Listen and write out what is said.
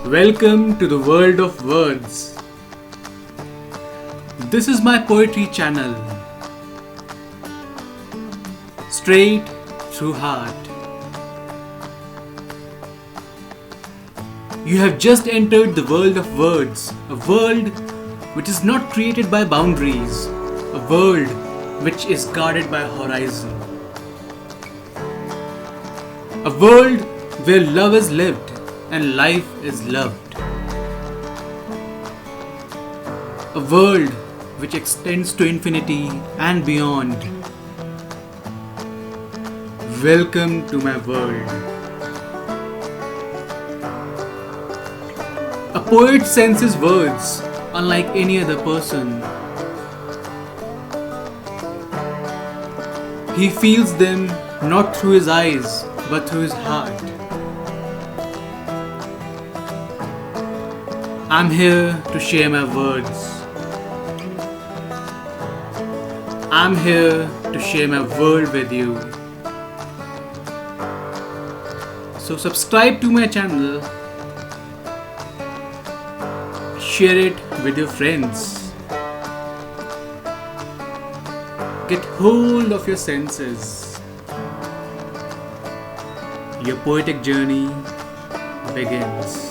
Welcome to the world of words. This is my poetry channel. Straight through heart. You have just entered the world of words, a world which is not created by boundaries, a world which is guarded by horizon. A world where love is lived and life is loved. A world which extends to infinity and beyond. Welcome to my world. A poet senses words unlike any other person. He feels them not through his eyes but through his heart. I'm here to share my words. I'm here to share my world with you. So subscribe to my channel. Share it with your friends. Get hold of your senses. Your poetic journey begins.